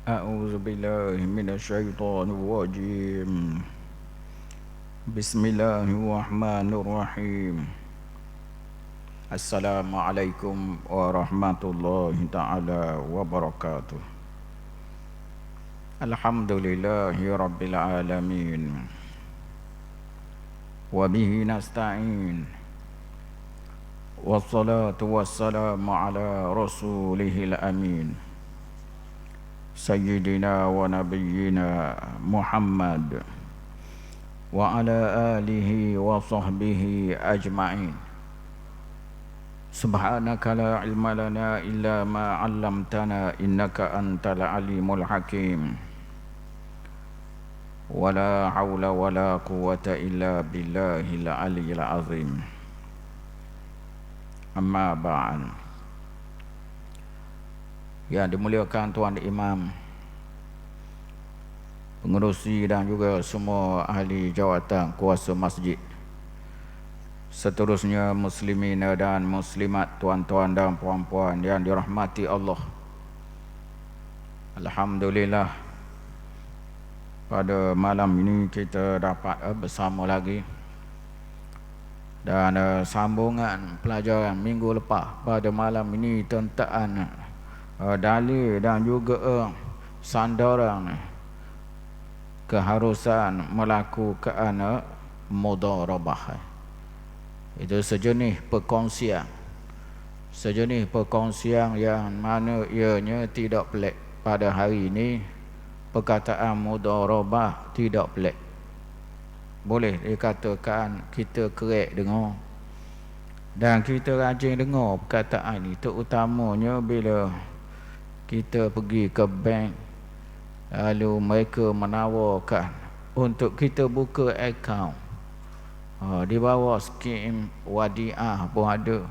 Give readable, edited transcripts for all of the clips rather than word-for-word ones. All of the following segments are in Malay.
أعوذ بالله من الشيطان الرجيم بسم الله الرحمن الرحيم السلام عليكم ورحمة الله تعالى وبركاته الحمد لله رب العالمين وبه نستعين والصلاة والسلام على رسوله الأمين سيدنا ونبينا محمد وعلى آله وصحبه أجمعين سبحانك لا علم لنا إلا ما علمتنا إنك أنت العليم الحكيم ولا حول ولا قوة إلا بالله العلي العظيم أما بعد. Yang dimuliakan Tuan Imam, pengerusi dan juga semua ahli jawatan kuasa masjid, seterusnya muslimin dan muslimat, tuan-tuan dan puan-puan yang dirahmati Allah. Alhamdulillah, pada malam ini kita dapat bersama lagi dan sambungan pelajaran minggu lepas pada malam ini tentang dalil dan juga sandaran keharusan melakukan mudharabah. Itu sejenis perkongsian yang mana ianya tidak pelik. Pada hari ini perkataan mudharabah tidak pelik. Boleh dikatakan kita kerek dengar dan kita rajin dengar perkataan ini, terutamanya bila kita pergi ke bank, lalu mereka menawarkan untuk kita buka akaun di bawah skim wadiah pun ada,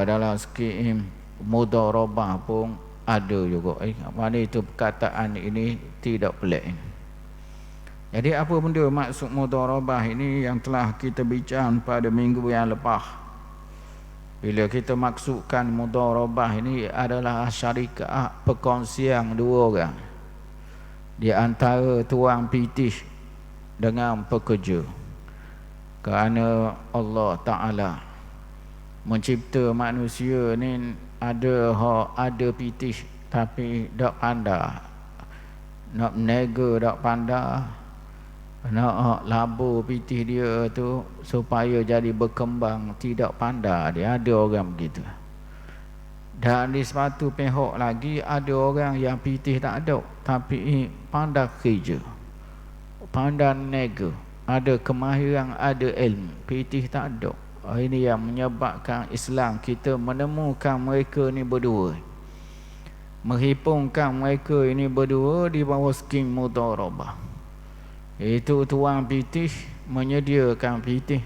dalam skim mudharabah pun ada juga. Mana itu perkataan ini tidak pelik. Jadi apa benda maksud mudharabah ini yang telah kita bincang pada minggu yang lepas. Bila kita maksudkan mudharabah ini adalah syarikat perkongsian dua orang di antara tuang pitih dengan pekerja. Kerana Allah Ta'ala mencipta manusia ni ada pitih tapi tak pandai, nak menega tak pandai, nak labur pitih dia tu supaya jadi berkembang tidak pandai. Dia ada orang begitu. Dan di satu pihak lagi ada orang yang pitih tak ada tapi pandai kerja, pandai nega, ada kemahiran, ada ilmu, pitih tak ada. Ini yang menyebabkan Islam kita menemukan mereka ni berdua, menghimpunkan mereka ini berdua di bawah skim mudharabah. Itu tuang pitih menyediakan pitih,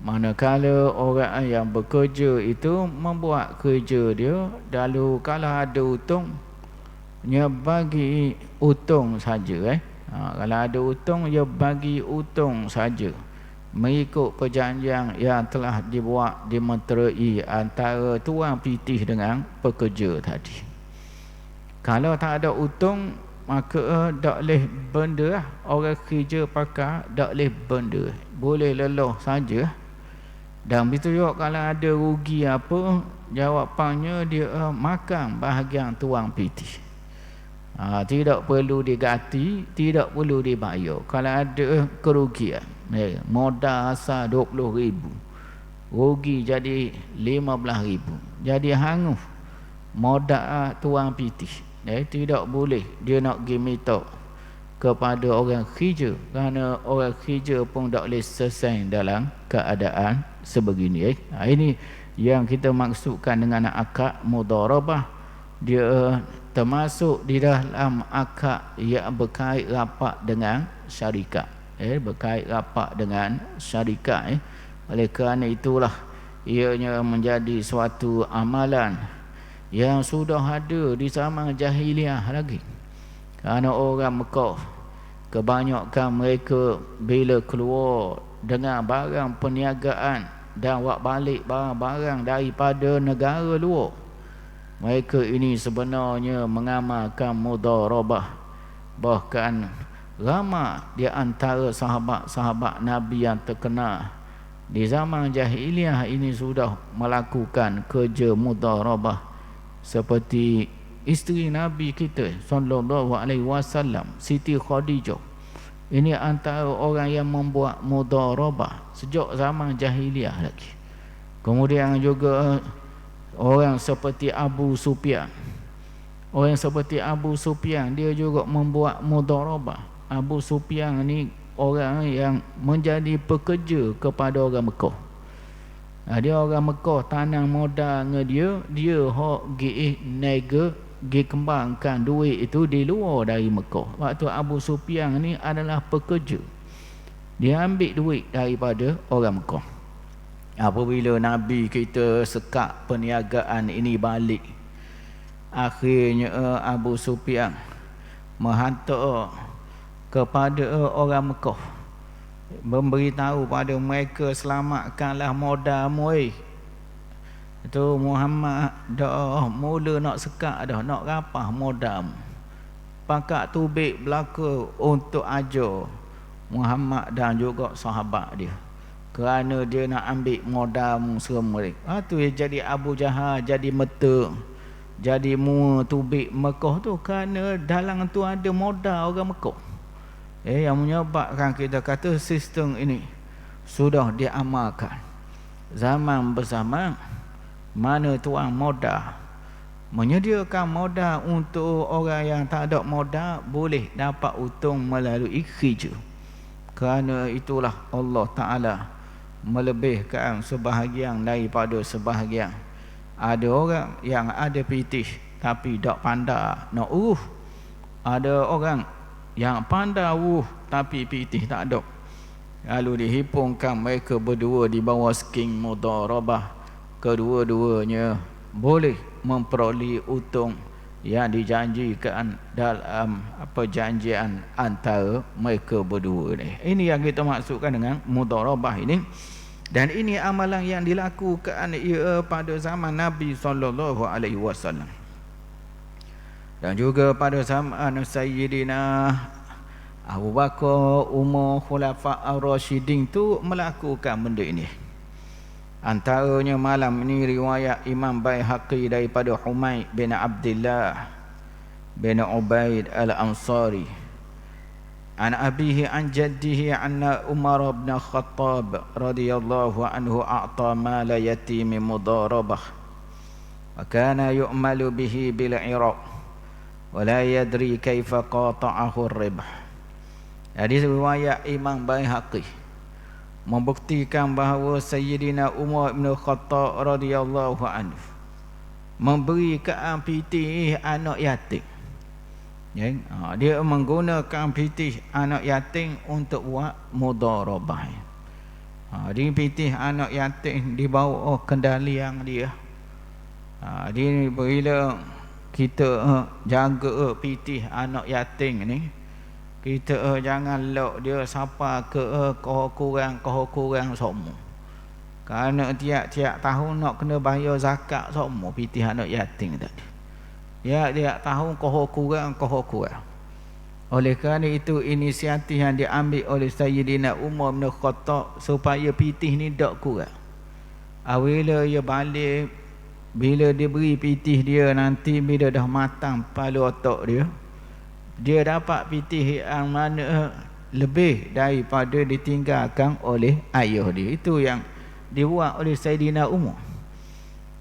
manakala orang yang bekerja itu membuat kerja dia, lalu kalau ada untung dia bagi untung saja. Kalau ada untung dia bagi untung saja, mengikut perjanjian yang telah dibuat dimeterai antara tuang pitih dengan pekerja tadi. Kalau tak ada untung, maka tak boleh benda orang kerja pakai, tak boleh benda, boleh lelah saja. Dan begitu juga kalau ada rugi apa, jawapannya dia makan bahagian tuang pitih. Tidak perlu diganti, tidak perlu dibayar. Kalau ada kerugian, modal asal 20,000, rugi jadi 15,000, jadi hangus modal tuang pitih. Tidak boleh dia nak pergi minta kepada orang kerja, kerana orang kerja pun tak boleh selesai dalam keadaan sebegini. Ini yang kita maksudkan dengan akad mudharabah. Dia termasuk di dalam akad yang berkait rapat dengan syarikat, berkait rapat dengan syarikat. Oleh kerana itulah ianya menjadi suatu amalan yang sudah ada di zaman jahiliah lagi. Kerana orang Mekah kebanyakan mereka bila keluar dengan barang perniagaan dan buat balik barang-barang daripada negara luar, mereka ini sebenarnya mengamalkan mudharabah. Bahkan ramai di antara sahabat-sahabat Nabi yang terkenal di zaman jahiliyah ini sudah melakukan kerja mudharabah, seperti isteri Nabi kita sallallahu alaihi wasallam, Siti Khadijah. Ini antara orang yang membuat mudharabah sejak zaman jahiliyah lagi. Kemudian juga orang seperti Abu Sufyan. Orang seperti Abu Sufyan, dia juga membuat mudharabah. Abu Sufyan ni orang yang menjadi pekerja kepada orang Mekah. Dia orang Mekah, tanam modal dengan dia hok gi nega, gi kembangkan duit itu di luar dari Mekah. Waktu Abu Sufyan ni adalah pekerja, dia ambil duit daripada orang Mekah. Apabila Nabi kita sekat perniagaan ini balik, akhirnya Abu Sufyan menghantar kepada orang Mekah, memberitahu pada mereka, selamatkanlah modalmu. Itu Muhammad dah mula nak sekat dah, nak rapah modalmu. Pakat tubik belaka untuk ajar Muhammad dan juga sahabat dia, kerana dia nak ambil modalmu semua. Tu jadi Abu Jahal jadi meta, jadi mua tubik Mekah tu, kerana dalam tu ada modal orang Mekah. Yang menyebabkan kita kata sistem ini sudah diamalkan. Zaman bersama mana tuan modal menyediakan modal untuk orang yang tak ada modal boleh dapat untung melalui kerja. Kerana itulah Allah Ta'ala melebihkan sebahagian daripada sebahagian. Ada orang yang ada pitih tapi tak pandai nak uruh. Ada orang yang pandai uruh tapi pitih tak ada. Lalu dihimpunkan mereka berdua di bawah skim mudharabah. Kedua-duanya boleh memperoleh untung yang dijanjikan dalam perjanjian antara mereka berdua ni. Ini yang kita maksudkan dengan mudharabah ini. Dan ini amalan yang dilakukan pada zaman Nabi sallallahu alaihi wasallam. Dan juga pada zaman Sayyidina Abu Bakar, Umar, Khulafa' ar-Rasyidin tu melakukan benda ini. Antaranya malam ini riwayat Imam Baihaqi daripada Humaid bin Abdullah bin Ubaid al-Ansari an abihi an jaddihi anna Umar bin Khattab radhiyallahu anhu a'ta mala yatimi mudharabah wa kana yu'malu bihi bil Iraq wa la yadri kaifa qata'ahu ar-ribh. Hadis riwayat Imam Baihaqi membuktikan bahawa Sayyidina Umar bin Khattab radhiyallahu anhu memberi keampitih anak yatim. Dia menggunakan pitih anak yatim untuk buat mudharabah. Dia pitih anak yatim di bawah kendalian dia. Dia bila kita jaga pitih anak yatim ni, kita jangan lok dia siapa ke kurang semua. Kerana tiap-tiap tahun nak kena bayar zakat semua pitih anak yatim tadi. Tiap tahun kurang. Oleh kerana itu inisiatif yang diambil oleh Sayyidina Umar bin Khattab supaya pitih ni tak kurang. Bila dia balik, bila dia beri pitih dia nanti, bila dah matang kepala otak dia, dia dapat pitih yang mana lebih daripada ditinggalkan oleh ayah dia. Itu yang dibuat oleh Sayyidina Umar,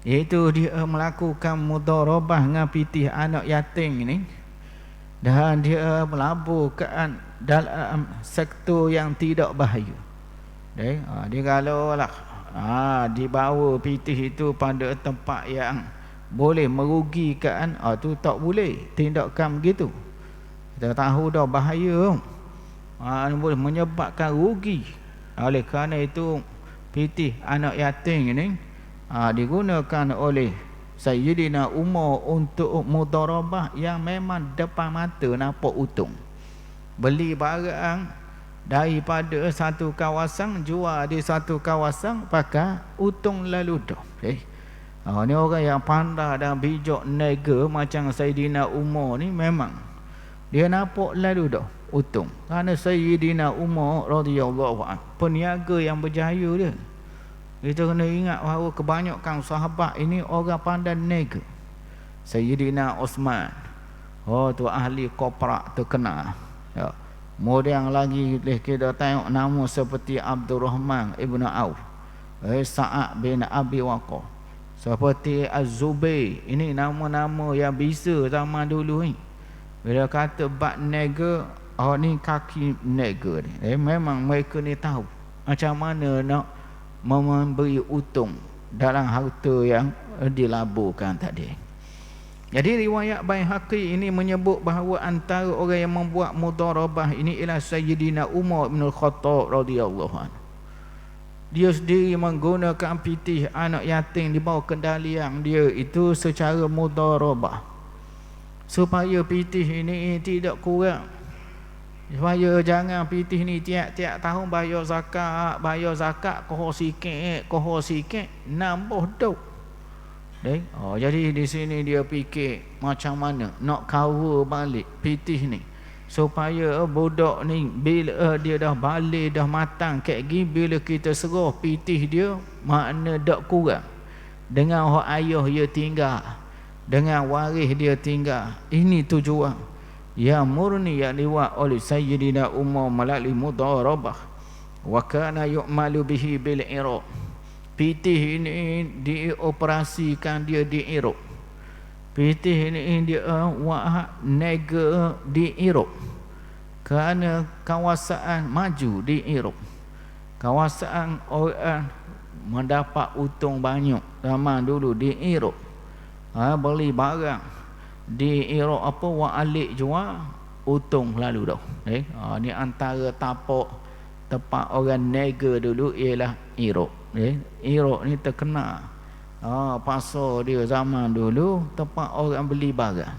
iaitu dia melakukan mudharabah dengan pitih anak yatim ini, dan dia melaburkan dalam sektor yang tidak bahaya. Dia kalau lah dibawa pitih itu pada tempat yang boleh merugikan, tu tak boleh tindakan begitu. Kita tahu dah bahaya, boleh menyebabkan rugi. Oleh kerana itu pitih anak yatim ini digunakan oleh Sayyidina Umar untuk mudharabah yang memang depan mata nampak untung. Beli barang daripada satu kawasan, jual di satu kawasan, pakai untung lalu dah. Ni orang yang pandai dan bijak nega macam Sayyidina Umar ni memang dia nampak lalu dah untung. Kerana Sayyidina Umar radhiyallahu anhu peniaga yang berjaya dia. Kita kena ingat bahawa kebanyakan sahabat ini orang pandai nega. Sayyidina Osman, tu ahli koprak terkenal. Ya. Kemudian lagi kita tengok nama seperti Abdul Rahman ibn Auf, Sa'ad bin Abi Waqqas, seperti Az-Zubair. Ini nama-nama yang bisa zaman dulu ni. Bila kata bab nega, ni kaki nega ni. Memang mereka ni tahu macam mana nak memberi untung dalam harta yang dilaburkan tadi. Jadi riwayat Baihaqi ini menyebut bahawa antara orang yang membuat mudharabah ini ialah Sayyidina Umar bin Khattab radhiyallahu anhu. Dia sendiri menggunakan pitih anak yatim di bawah kendalian dia itu secara mudharabah, supaya pitih ini tidak kurang, supaya jangan pitih ni tiap-tiap tahun bayar zakat kohor sikit nambah dok. Jadi di sini dia fikir macam mana nak cover balik pitih ni, supaya budak ni bila dia dah balik dah matang kayak gini, bila kita serah pitih dia makna tak kurang dengan hak ayah dia tinggal, dengan waris dia tinggal. Ini tujuan yang murni yang lewat oleh Sayyidina Umar melalui mudharabah. Wa kana yu'malu bihi bil Iraq. Pitih ini dioperasikan dia di Iraq. Pitih ini dia nega di Iraq, kerana kawasan maju di Iraq. Kawasan orang mendapat untung banyak zaman dulu di Iraq. Beli barang di Iraq apa alik jual untung lalu dah. Ni antara tapak tempat orang nega dulu ialah Iraq. Iraq ni terkenal. Pasar dia zaman dulu tempat orang beli barang,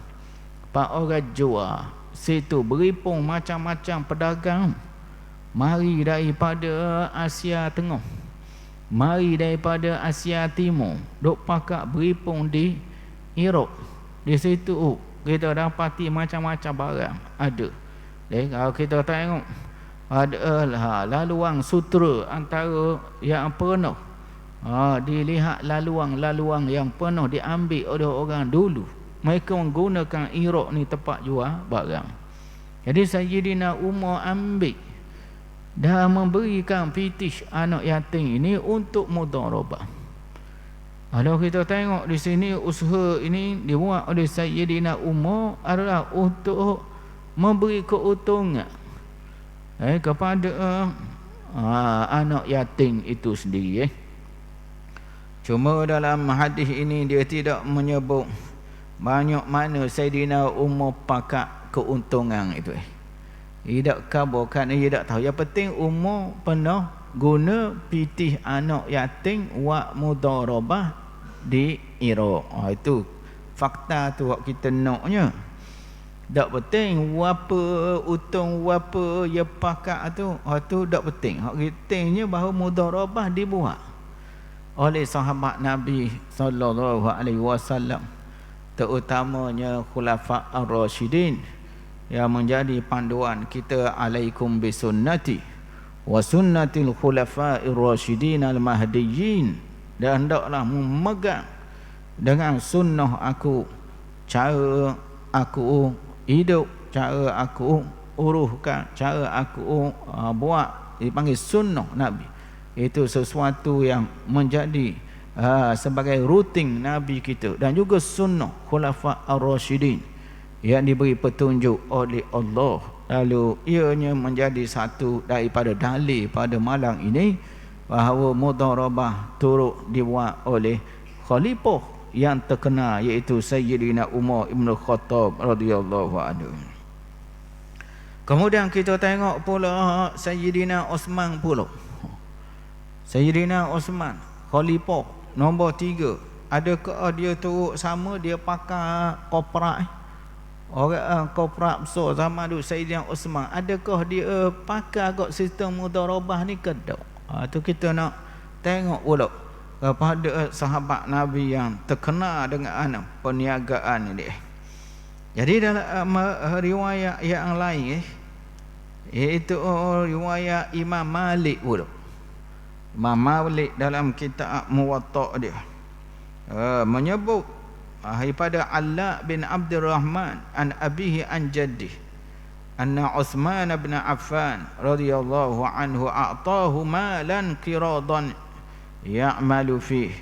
tempat orang jual. Situ beripung macam-macam pedagang, mari daripada Asia Tengah, mari daripada Asia Timur, duk pakak beripung di Iraq. Di situ kita dapati macam-macam barang ada. Kalau kita tengok ada laluan sutra antara yang penuh. Dilihat laluan-laluan yang penuh diambil oleh orang dulu. Mereka menggunakan Iraq ni tempat jual barang. Jadi Sayyidina Umar ambil dan memberikan pitih anak yatim ini untuk mudharabah. Kalau kita tengok di sini, usaha ini dibuat oleh Sayyidina Umar adalah untuk memberi keuntungan kepada anak yatim itu sendiri. Cuma dalam hadis ini dia tidak menyebut banyak mana Sayyidina Umar pakat keuntungan itu. Tidak kabarkan, dia tak tahu. Yang penting Umar pernah guna pitih anak yatim wa mudharabah di Iraq. Itu fakta tu kita naknya. Tak penting apa untung apa ya pakat tu. Tu tak penting. Hak pentingnya bahawa mudharabah dibuat oleh sahabat Nabi sallallahu alaihi wasallam, terutamanya khulafa ar-rasyidin yang menjadi panduan kita. Alaikum bisunnati wa sunnatil khulafa'ir rasyidin al-mahdiyyin. Dan hendaklah memegang dengan sunnah aku, cara aku hidup, cara aku uruskan, cara aku buat, dipanggil sunnah Nabi. Itu sesuatu yang menjadi sebagai rutin Nabi kita, dan juga sunnah khulafa ar-rasyidin yang diberi petunjuk oleh Allah. Lalu ianya menjadi satu daripada dalil pada malam ini bahawa mudharabah turut dibuat oleh khalifah yang terkenal, iaitu Sayyidina Umar ibn Khattab radhiyallahu anhu. Kemudian kita tengok pula Sayyidina Osman pula. Sayyidina Osman khalifah nombor 3. Adakah dia turut sama, dia pakai koprak? Orang koprak besar zaman dulu Sayyidina Osman, adakah dia pakai agak sistem mudharabah ni ke tak? Tu kita nak tengok pula kepada sahabat Nabi yang terkenal dengan perniagaan ini. Jadi dalam riwayat yang lain iaitu riwayat Imam Malik pula. Imam Malik dalam kitab Muwatta' dia menyebut daripada Alla bin Abdurrahman an abihi an jaddih anna Uthman bin Affan radhiyallahu anhu a'tahu malan qiradan ya'malu fihi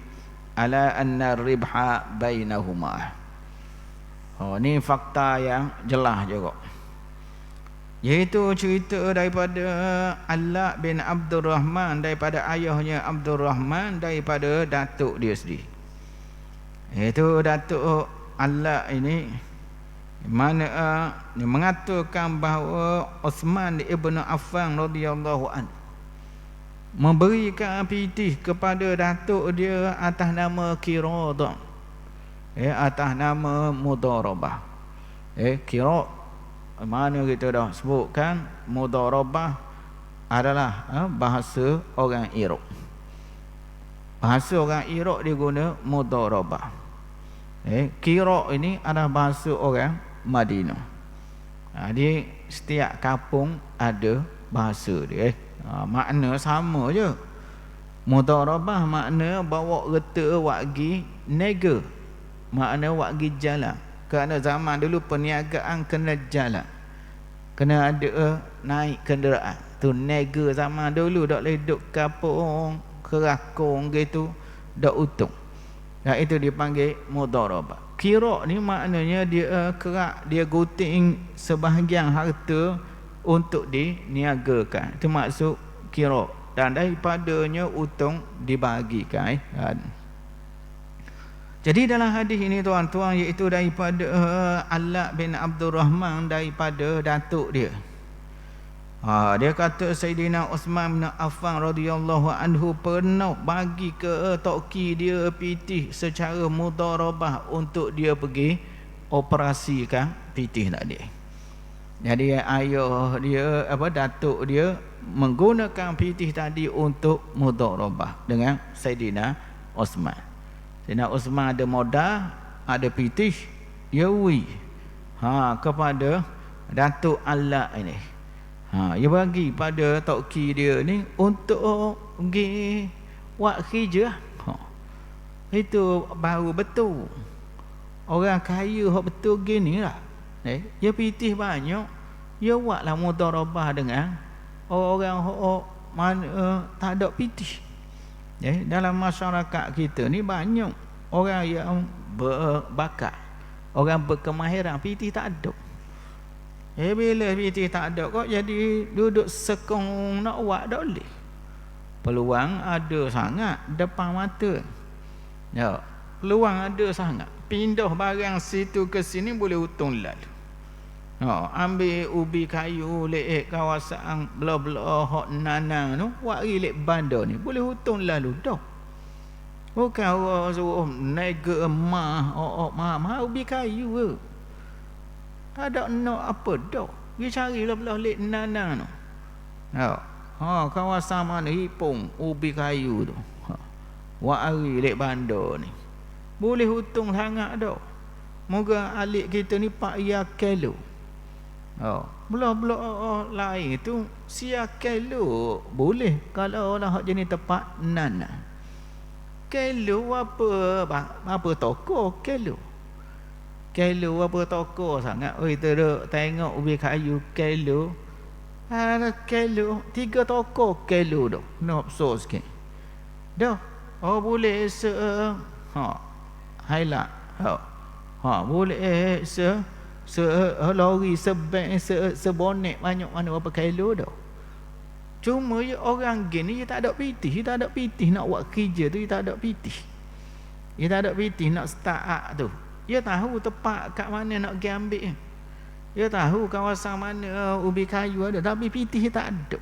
ala anna ribha bainahuma. Ni fakta yang jelas juga, iaitu cerita daripada Alla bin Abdurrahman, daripada ayahnya Abdurrahman, daripada datuk dia sendiri. Itu datuk Alla ini mana mengatakan bahawa Uthman ibn Affan radhiyallahu anhu memberikan pitih kepada datuk dia atas nama qiradah, atas nama mudharabah. Qirad mana kita dah sebutkan, mudharabah adalah bahasa orang Iraq. Bahasa orang Iraq dia guna mudharabah. Qirad ini adalah bahasa orang Madinah. Dia setiap kampung ada bahasa dia. Makna sama je. Mudharabah makna bawa reta wagi nega, makna wagi jalan. Kerana zaman dulu perniagaan kena jalan, kena ada naik kenderaan. Tu nega zaman dulu tak boleh duduk kampung kerakong gitu, dak untung. Dan itu dipanggil mudharabah. Qirad ni maknanya dia kerak, dia gunting sebahagian harta untuk diniagakan. Itu maksud qirad. Dan daripadanya untung dibahagikan. Jadi dalam hadis ini tuan-tuan, iaitu daripada Alla bin Abdurrahman, daripada datuk dia. Dia kata Sayyidina Uthman bin Affan radhiyallahu anhu pernah bagi ke toki dia pitih secara mudharabah untuk dia pergi operasikan pitih tadi. Jadi ayah dia, datuk dia menggunakan pitih tadi untuk mudharabah dengan Sayyidina Uthman. Sayyidina Uthman ada modal, ada pitih, dia ui kepada datuk Alla ini. Dia bagi pada toki dia ni untuk pergi buat kerja. Itu baru betul. Orang kaya hak betul gini lah. Dia pitih banyak, dia buatlah mudharabah dengan orang mana tak ada pitih. Dalam masyarakat kita ni banyak orang yang berbakat, orang berkemahiran, pitih tak ada. Bila pitih tak ada kok jadi duduk sekong nak buat tak boleh. Peluang ada sangat depan mata. Peluang ada sangat. Pindah barang situ ke sini boleh untung lalu. Ambil ubi kayu lek kawasan belah-belah hok nanang tu, buat lek bandar ni boleh untung lalu dah. Bukan orang suruh nega emas, mahal ubi kayu ke. Ada nak apa dah. Dia cari belah lek nanang tu. Kawasan mana hipung ubi kayu tu. Buat hari lek bandar ni. Boleh untung sangat dah. Moga alik kita ni pak ya kilo. Belah-belah lain tu sia kilo boleh kalau lah hak jenis tempat nanah. Kilo apa toko kilo. Kilo apa toko sangat. Kita tengok ubi kayu kilo. Ada kilo 3 toko kilo dah. Nak besar sikit. Dah. Boleh highlight. Boleh lori sebeg sebonek banyak mana berapa kilo dah. Cuma orang gini dia tak ada pitih, dia tak ada pitih nak buat kerja tu, dia tak ada pitih. Dia tak ada pitih nak start up tu. Dia tahu tempat kat mana nak pergi ambil. Dia tahu kawasan mana ubi kayu ada, tapi pitih dia tak ada.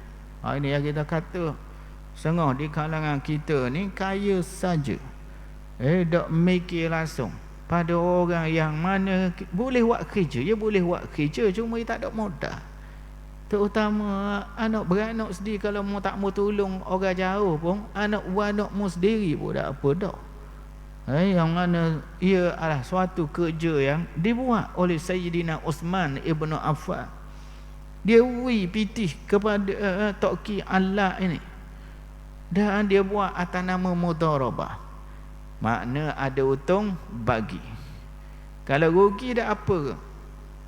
Ini yang kita kata setengah di kalangan kita ni kaya saja. Tak mikir langsung pada orang yang mana boleh buat kerja. Dia boleh buat kerja, cuma dia tak ada modal. Terutama anak beranak sendiri, kalau mau tak mau tolong orang jauh pun, anak beranak mu sendiri pun tak apa dah. Yang mana ia adalah suatu kerja yang dibuat oleh Sayyidina Uthman ibn Affan. Dia ui pitih kepada Toki Allah ini, dan dia buat atas nama mudharabah. Makna ada untung bagi. Kalau rugi dah apa ke?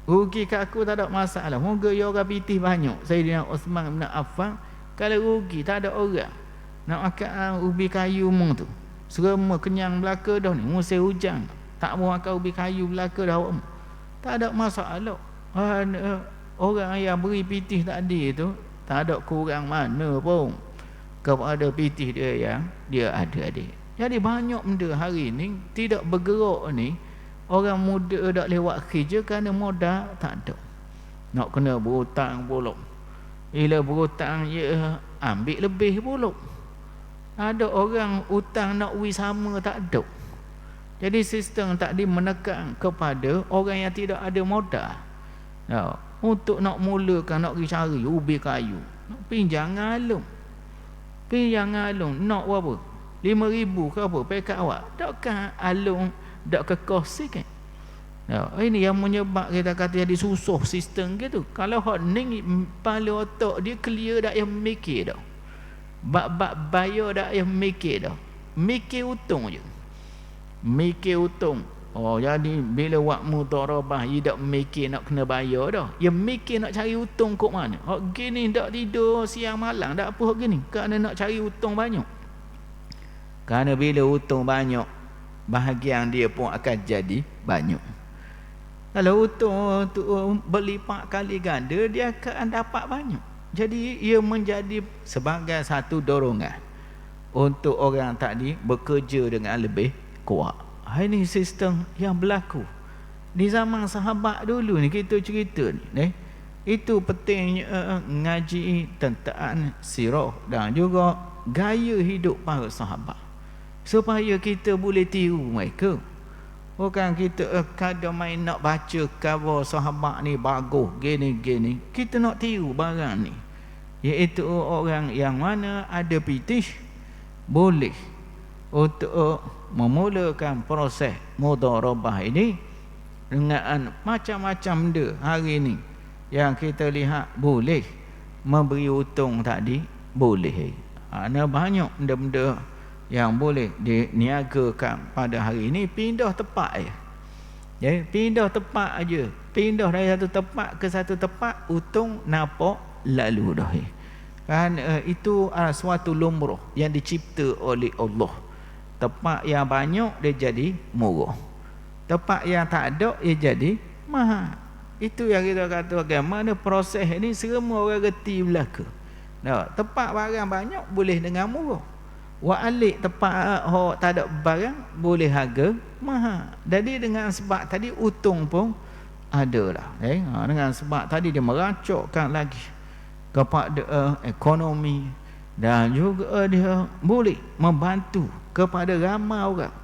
Rugi kat aku tak ada masalah. Moga ya orang pitih banyak. Sayyidina Uthman ibn Affan, kalau rugi tak ada orang nak makan ubi kayu mu tu. Semua kenyang belaka dah ni, musim hujan. Tak mau makan ubi kayu belaka dah. Tak ada masalah. Orang yang beri pitih tadi tu tak ada kurang mana pun kepada pitih dia yang dia ada adik. Jadi banyak benda hari ni tidak bergerak ni. Orang muda tak lewat kerja kerana modal tak ada. Nak kena berhutang pula. Bila berhutang ya ambil lebih pula. Ada orang hutang nak wi sama tak ada. Jadi sistem tadi menekan kepada orang yang tidak ada modal. Ya, untuk nak mulakan nak pergi cari ubi kayu, nak pinjam ngalung. Pinjam ngalung nak berapa? 5,000 ke apa pekat awak. Takkan alung dak kekos sikit. Ya, ini yang menyebab kita kata jadi susah sistem gitu. Kalau hot ning kepala otak dia clear dak yang mikir dah. Bab bayar dak yang mikir dah. Mikir untung je. Mikir untung. Oh, jadi bila buat mudharabah dia dak mikir nak kena bayar dah. Dia mikir nak cari untung kok mana. Hok gini dak tidur siang malam dak apa hok gini. Kerana nak cari untung banyak. Kerana bila untung banyak, bahagian dia pun akan jadi banyak. Kalau untung tu berlipat kali ganda, dia akan dapat banyak. Jadi ia menjadi sebagai satu dorongan untuk orang tadi bekerja dengan lebih kuat. Ini sistem yang berlaku di zaman sahabat dulu ni, kita cerita ni. Itu pentingnya ngaji tentang sirah dan juga gaya hidup para sahabat, supaya kita boleh tiru mereka. Bukan kita kadang main nak baca khabar sahabat ni bagus gini-gini, kita nak tiru barang ni. Iaitu orang yang mana ada pitih boleh untuk memulakan proses mudharabah ini dengan macam-macam benda hari ni yang kita lihat boleh memberi untung tadi, boleh. Ada banyak benda-benda yang boleh diniagakan pada hari ini. Pindah tempat ya, pindah tempat aja, pindah dari satu tempat ke satu tempat, untung nampak lalu dah. Kan itu adalah suatu lumrah yang dicipta oleh Allah. Tempat yang banyak dia jadi murah, tempat yang tak ada dia jadi mahal. Itu yang kita kata bagaimana proses ini semua orang reti belaka. Nah, tempat barang banyak boleh dengan murah. Wa alik tempat tak ada barang boleh harga mahal. Jadi dengan sebab tadi untung pun ada lah. Dengan sebab tadi dia meracukkan lagi kepada ekonomi, dan juga dia boleh membantu kepada ramai orang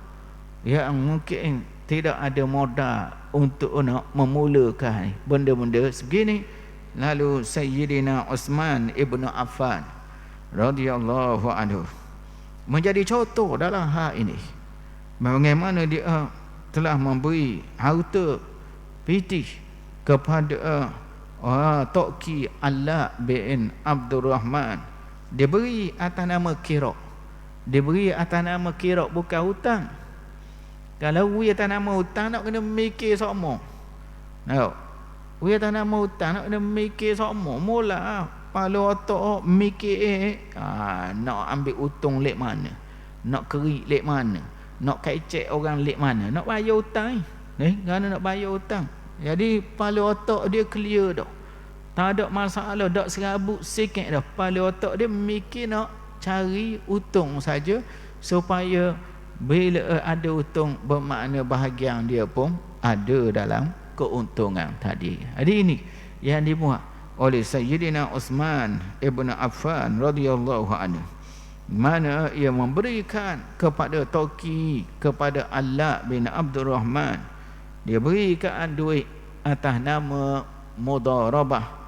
yang mungkin tidak ada modal untuk nak memulakan benda-benda sebegini. Lalu Sayyidina Uthman ibn Affan radhiyallahu anhu menjadi contoh dalam hal ini, bagaimana dia telah memberi harta pitih kepada Toki Allah bin Abdurrahman. Dia beri atas nama Qirak. Dia beri atas nama Qirak, bukan hutang. Kalau beri atas nama hutang nak kena mikir sama. Beri atas nama hutang nak kena mikir sama. Mula kepala otak mikir nak ambil untung lek mana, nak kerik lek mana, nak kecek orang lek mana, nak bayar hutang kerana nak bayar hutang. Jadi kepala otak dia clear dah, tak ada masalah, tak serabut sikit dah. Kepala otak dia mikir nak cari untung saja, supaya bila ada untung bermakna bahagian dia pun ada dalam keuntungan tadi. Jadi ini yang dibuat oleh Sayyidina Uthman ibn Affan radhiyallahu anhu, mana ia memberikan kepada Toki, kepada Allah bin Abdurrahman, dia berikan duit atas nama mudharabah.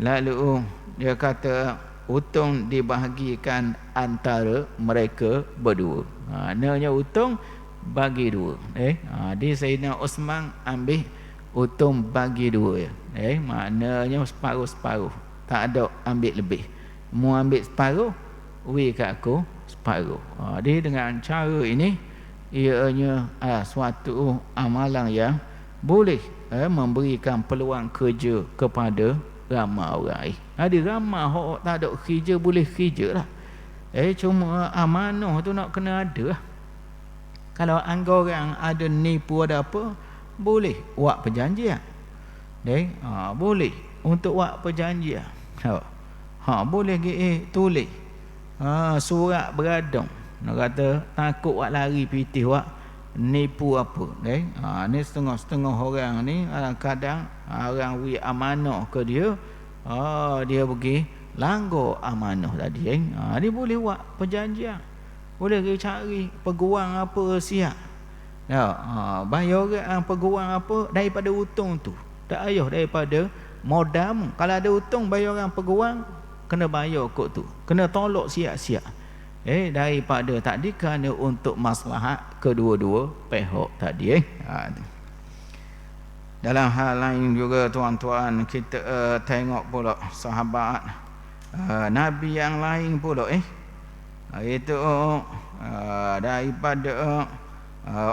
Lalu dia kata untung dibahagikan antara mereka berdua. Maknanya untung bagi dua. Di Sayyidina Osman ambil untung bagi dua. Maknanya separuh-separuh. Tak ada ambil lebih. Mu ambil separuh, we kat aku separuh. Dia dengan cara ini ianya suatu amalan yang boleh memberikan peluang kerja kepada ramai orang. Ada ramai orang tak ada kerja boleh kerja lah. Cuma amanah tu nak kena ada lah. Kalau anggaran ada nipu ada apa, boleh buat perjanjian. Boleh untuk buat perjanjian. Boleh tulis surat beradang. Nak kata takut buat lari pitih buat nipu apa. Ni setengah-setengah orang ni kadang orang beri amanah ke dia, dia pergi langgar amanah tadi. Dia boleh buat perjanjian. Boleh cari peguam apa siap. Bayar orang peguam apa daripada hutang tu. Tak payah daripada modal. Kalau ada hutang bayar orang peguam, kena bayar kot tu. Kena tolak siap-siap. Daripada tadi kerana untuk maslahat kedua-dua pihak tadi. Dalam hal lain juga tuan-tuan, kita tengok pula sahabat Nabi yang lain pula itu daripada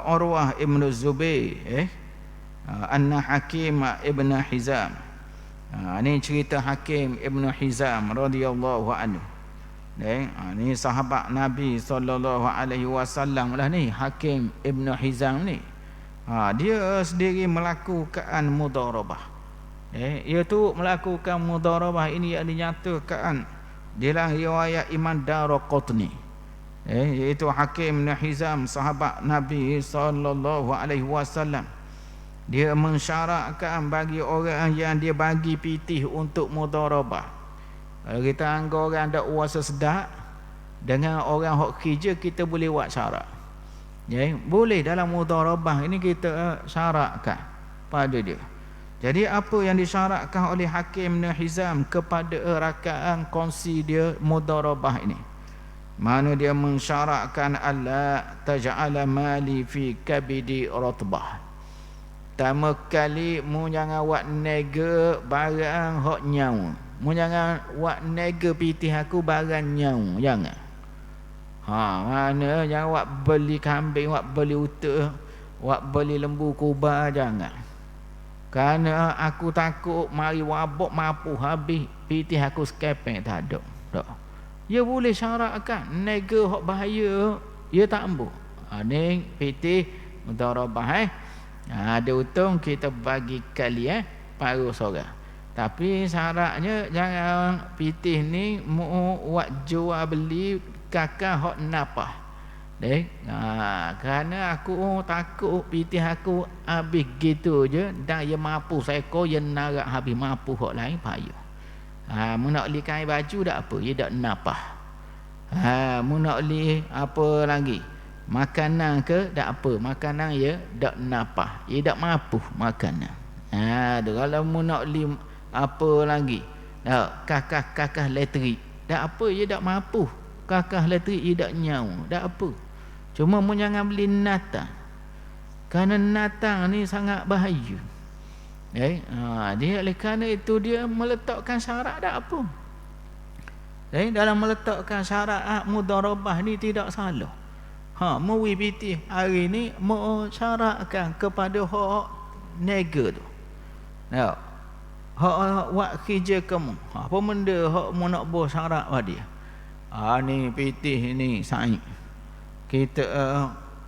Urwah ibn Zubair, anna Hakim ibn Hizam. Ini cerita Hakim ibn Hizam radhiyallahu anhu. Ni sahabat Nabi sallallahu alaihi wasallam lah ni, Hakim ibn Hizam ni. Dia sendiri melakukan mudharabah. Iaitu melakukan mudharabah ini yang dinyatakan dalam riwayat Imam Daraqutni. Iaitu Hakim bin Hizam, sahabat Nabi sallallahu alaihi wasallam. Dia mensyaratkan bagi orang yang dia bagi pitih untuk mudharabah. Kalau kita anggap orang ada kuasa sedap dengan orang hok kerja, kita boleh buat syarat. Boleh dalam mudharabah ini kita syaratkan pada dia. Jadi apa yang disyaratkan oleh Hakim bin Hizam kepada rakaan kongsi dia mudharabah ini, mana dia mensyaratkan alla taj'ala mali fi kabidi ratbah. Pertama kali mu jangan buat nega barang hok nyawa. Mu jangan buat nega pitih aku barang nyawa, jangan. Mana jangan buat beli kambing, buat beli uta, buat beli lembu kurban, jangan. Kerana aku takut mari wabak mampu habis pitih aku skepeng, tak ada. Dia boleh syaratkan nega hok bahaya, dia tak ambil. Ni pitih mudharabah. Ada untung kita bagi kali paruh seorang. Tapi syaratnya jangan pitih ni mu buat jual beli kakak hok napah. Kerana aku takut pitih aku habis gitu je, dan dia mampu seekor yang narak habis mampu hok lain payah. Mu nak beli kain baju tak apa, dia dak napah. Mu nak beli apa lagi, makanan ke tak apa, makanan ya dak napah, dia dak mampu makanan. Kalau mu nak beli apa lagi, kakah elektrik tak apa, dia dak mampu. Kakah elektrik dia dak nyawa, tak apa. Cuma mu jangan beli natang, kerana natang ni sangat bahaya. Dia oleh kerana itu dia meletakkan syarat tak apa. Dalam meletakkan syarat mudharabah ni tidak salah. Mu pitih hari ni mu syaratkan kepada hak nega tu. Hak buat kerja kamu. Apa benda hak mu nak buat syarat pada dia. Ni pitih ni saing. Kita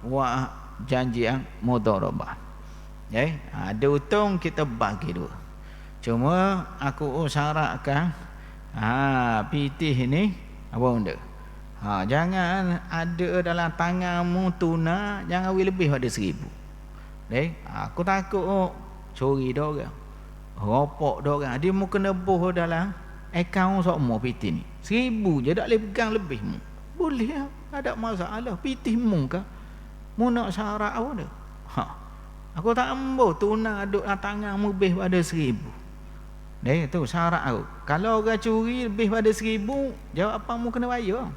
buat janji yang mudharabah. Ada untung kita bagi dua. Cuma aku syaratkan pitih ni apa benda? Jangan ada dalam tanganmu tuna, jangan lebih pada 1,000. Aku takut curi dah orang, ropok dah orang. Dia mu kena boh dalam akaun semua pitih ni. 1,000 je, tak boleh pegang lebih mu. Boleh lah, tak ada masalah. Pitih mu ke? Mu nak syarat apa dah? Aku tak ambil tunang duduk dalam tanganmu lebih pada 1,000. Tu syarat aku. Kalau orang curi lebih pada 1,000, jawab apa mu kena bayar.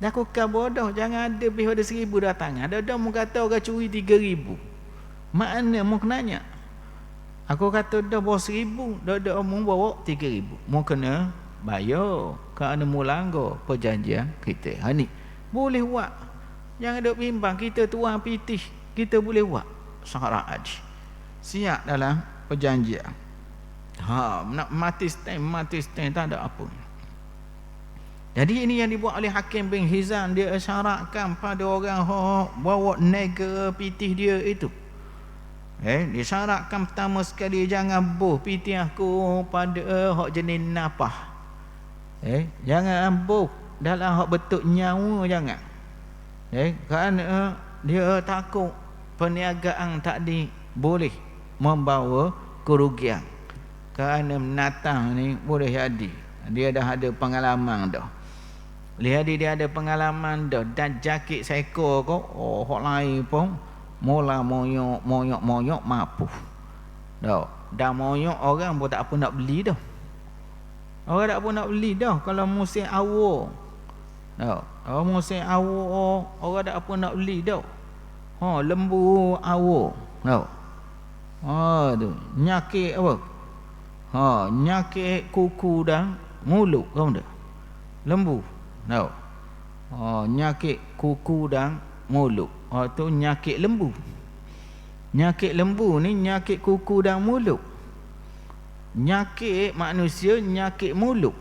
Dah aku kan bodoh, jangan ada lebih pada 1,000 datang. Ada mu kata orang curi 3,000. Makna mu kenanya? Aku kata dah bawa 1,000, dah mu bawa 3,000. Mu kena bayar kerana mu langgar perjanjian kita. Ha ni boleh buat. Jangan duk bimbang kita tuang pitih, kita boleh buat syarat haji. Siap dalam perjanjian. Nak mati stand tak ada apa. Jadi ini yang dibuat oleh Hakim bin Hizam, dia syaratkan pada orang bawa nega pitih dia itu. Dia syaratkan pertama sekali jangan buh pitih aku pada hak jenis napah. Jangan buh dalam hak betul nyawa, jangan. Kerana dia takut perniagaan tadi boleh membawa kerugian. Kerana menatang ni boleh jadi dia dah ada pengalaman dah. Lihat dia ada pengalaman dah, dan jakit seekor kau, hak lain pun mula moyok mampu. Dah moyok orang pun tak apa nak beli dah. Orang tak apa nak beli dah kalau musim awal. Kalau musim awal orang tak apa nak beli dah. Lembu awal. Tu nyakit apa? Nyakit kuku dan mulut, kau dah. Lembu. Nyakit kuku dan mulut. Tu nyakit lembu. Nyakit lembu ni nyakit kuku dan mulut. Nyakit manusia nyakit mulut.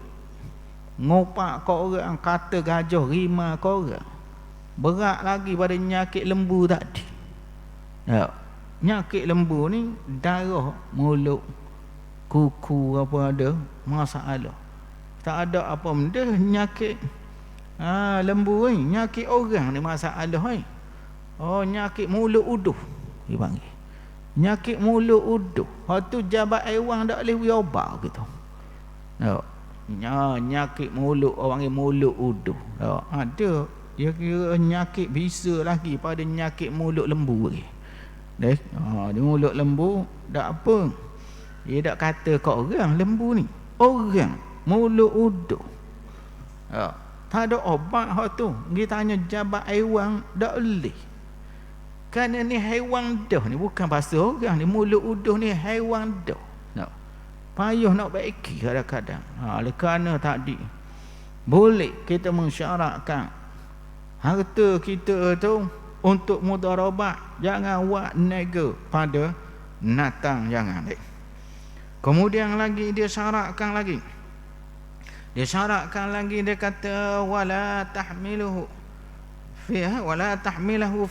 Ngopak kau orang, kata gajah rima kau orang. Berat lagi pada nyakit lembu tadi. Nyakit lembu ni darah mulut, kuku apa ada masalah. Tak ada apa benda nyakit lembu ni, nyakit orang ni masalah ni. Nyakit mulut uduh dipanggil. Nyakit mulut uduh. Tu jabat haiwan tak boleh berobat gitu. Nyakit mulut, orang ni mulut uduh. Ada dia kira nyakit bisa lagi pada nyakit mulut lembu ni. Dia mulut lembu tak apa. Dia tak kata kat orang lembu ni. Orang mulut uduh. Tak ada obat hak tu. Kita tanya jabat haiwan tak boleh. Kerana ni haiwan dah ni, bukan bahasa orang ni. Mulut uduh ni haiwan dah. Payah nak baiki kadang-kadang. Kerana tadi boleh kita mensyaratkan harta kita tu untuk mudharabah. Jangan buat nega pada natang, jangan. Kemudian lagi dia syaratkan lagi. Dia kata wala tahmiluhu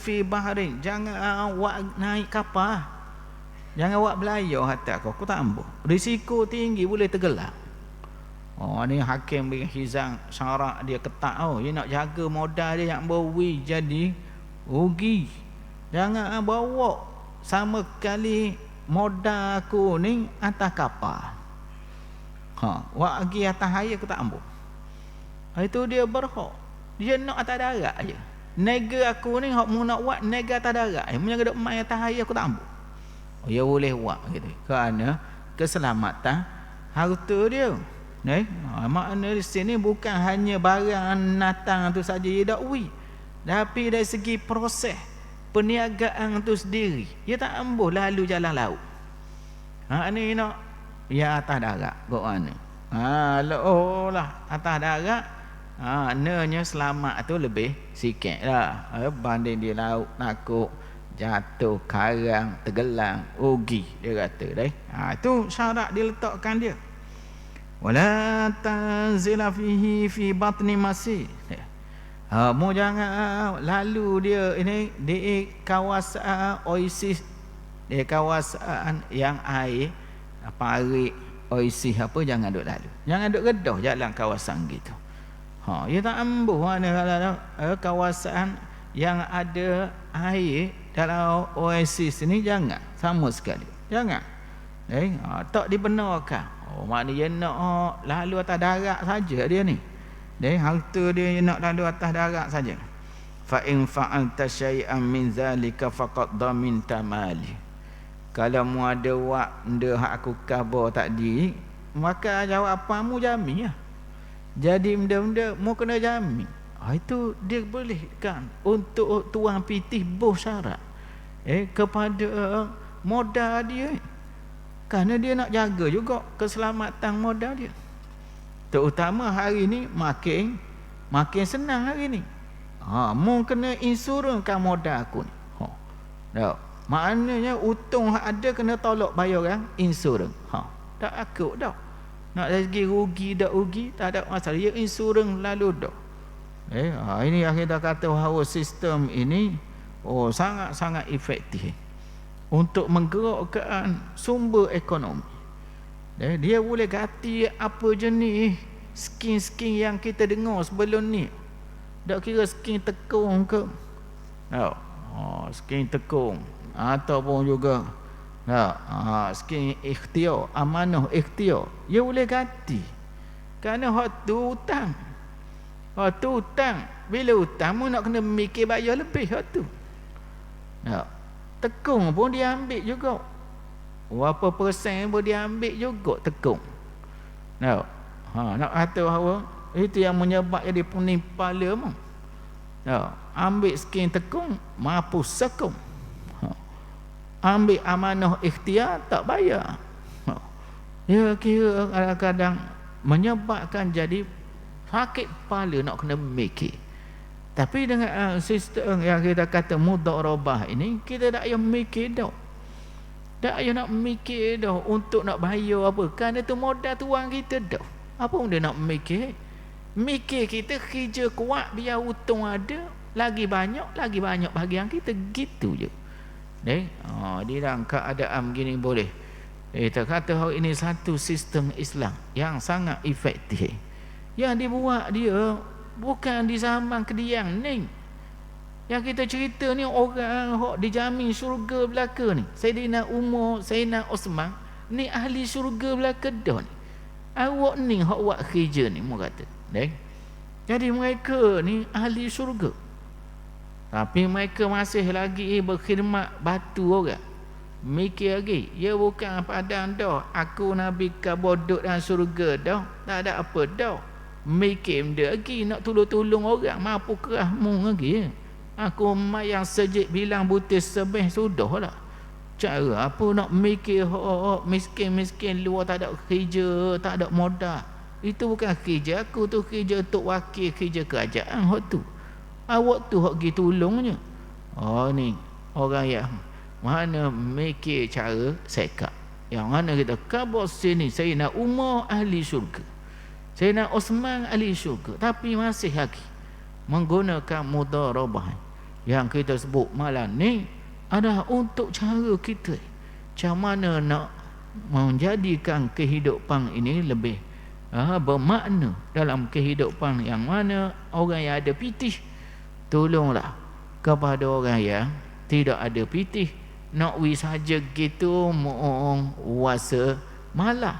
fi bahrin. Jangan awak naik kapal. Jangan awak belayar hatta kau tak ambuh. Risiko tinggi boleh tenggelam. Ni Hakim bin Hizam syarat dia ketat. Dia nak jaga modal dia yang bawi jadi rugi. Jangan bawa sama kali modal aku ni atas kapal. Wak pergi atas air aku tak ambuh. Itu dia berhak. Dia nak atas darat aje. Nega aku ni hak mu nak buat nega atas darat. Mu jangan duk main atas air aku tak ambuh. Dia boleh buat gitu. Kerana keselamatan harta dia. Makna di sini bukan hanya barang natang tu saja dia dakwi. Tapi dari segi proses perniagaan tu sendiri, dia tak ambuh lalu jalan laut. Ni nak ya atas darat kok ni. Lah atas darat nanya selamat tu lebih sikit lah. Banding di laut nakut jatuh karang tenggelam rugi dia kata deh. Itu syarat diletakkan dia. Wala tanzila fihi fi batni masih. Mu jangan lalu dia ini di kawasan oasis, di kawasan yang air parit oasis apa, jangan duk lalu. Jangan duk redah jalan kawasan gitu. Dia tak ambuh mana kawasan yang ada air dalam oasis ni, jangan sama sekali. Jangan. Tak dibenarkan. Maknanya nak lalu atas darat saja dia ni. Harta dia nak lalu atas darat saja. Fa in fa'alta syai'an min zalika faqad dhaminta mali. Kalau mu ada buat benda hak aku khabar tadi, maka jawapanmu jamin lah. Jadi benda-benda mu kena jamin. Itu dia bolehkan untuk tuan pitih boh syarat kepada modal dia. Kerana dia nak jaga juga keselamatan modal dia. Terutama hari ni makin senang hari ni. Mu kena insurankan modal aku ni. Maknanya untung ada kena tolak bayaran insurans. Tak akut dah. Nak dari segi rugi tak rugi tak ada masalah. Ya insurans lalu dah. Ini yang kita kata bahawa sistem ini sangat-sangat efektif untuk menggerakkan sumber ekonomi. Dia boleh ganti apa jenis skim-skim yang kita dengar sebelum ni. Tak kira skim tekung ke. Skim tekung ataupun juga skim ikhtiar, amanah ikhtiar, dia boleh ganti. Kerana hak tu hutang. Bila hutang mu nak kena mikir bayar lebih hak tu. Tekung pun dia ambil juga. Berapa persen pun dia ambil juga tekung. Nak kata bahawa itu yang menyebab jadi penipala mu. Ambil skim tekung, mampu sekung. Ambil amanah ikhtiar, tak bayar. Ya kira kadang-kadang menyebabkan jadi sakit kepala nak kena mikir. Tapi dengan sistem yang kita kata mudharabah ini, kita tak payah mikir dah. Tak payah nak mikir dah untuk nak bayar apa. Kerana itu modal tuan kita dah. Apa benda nak mikir? Mikir kita kerja kuat biar untung ada, lagi banyak bahagian kita, gitu je. Di dalam keadaan begini boleh. Kita kata hari ini satu sistem Islam yang sangat efektif. Yang dibuat dia bukan di zaman kediang ni. Yang kita cerita ni orang hok dijamin syurga belaka ni. Sayyidina Umar, Sayyidina Osman, ni ahli syurga belaka dah ni. Awak ni hok buat kerja ni, mu kata. Jadi mereka ni ahli syurga. Tapi mereka masih lagi berkhidmat batu orang. Mikir lagi, ya bukan padang dah. Aku Nabi kabodok dalam syurga dah. Tak ada apa dah. Mikir benda lagi, nak tolong orang, mampu kerahmu lagi. Aku yang sejik bilang butir sebeh sudah lah. Cara apa nak mikir miskin-miskin luar tak ada kerja, tak ada modal. Itu bukan kerja aku tu, kerja untuk wakil kerja kerajaan hak tu. Awak tu hak pergi tolongnya. Ni orang yang mana mikir cara sekat. Yang mana kita kabar sini Sayyidina Umar ahli syurga, Sayyidina Osman ahli syurga, tapi masih lagi menggunakan mudharabah yang kita sebut malam ni adalah untuk cara kita macam mana nak menjadikan kehidupan ini lebih bermakna dalam kehidupan yang mana orang yang ada pitih. Tolonglah kepada orang yang tidak ada pitih, nak wi saja gitu mu wasa malah.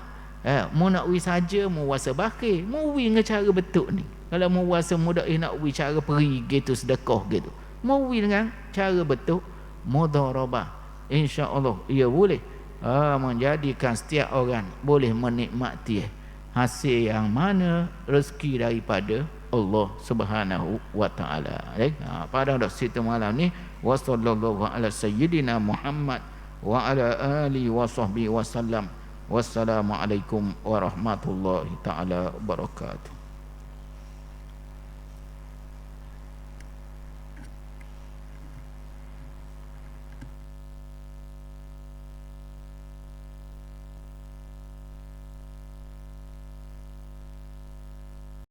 Mu nak wi saja mu wasa bakir, mu wi dengan cara betul ni. Kalau mu wasa mudah nak wi cara peri gitu, sedekah gitu, mu wi dengan cara betul mudharabah. Insya-Allah ia boleh menjadikan setiap orang boleh menikmati hasil yang mana rezeki daripada Allah Subhanahu wa taala. Pada situ malam ni wa sallallahu ala sayyidina Muhammad wa ala alihi wa sahbihi wasallam. Wassalamualaikum warahmatullahi taala wabarakatuh.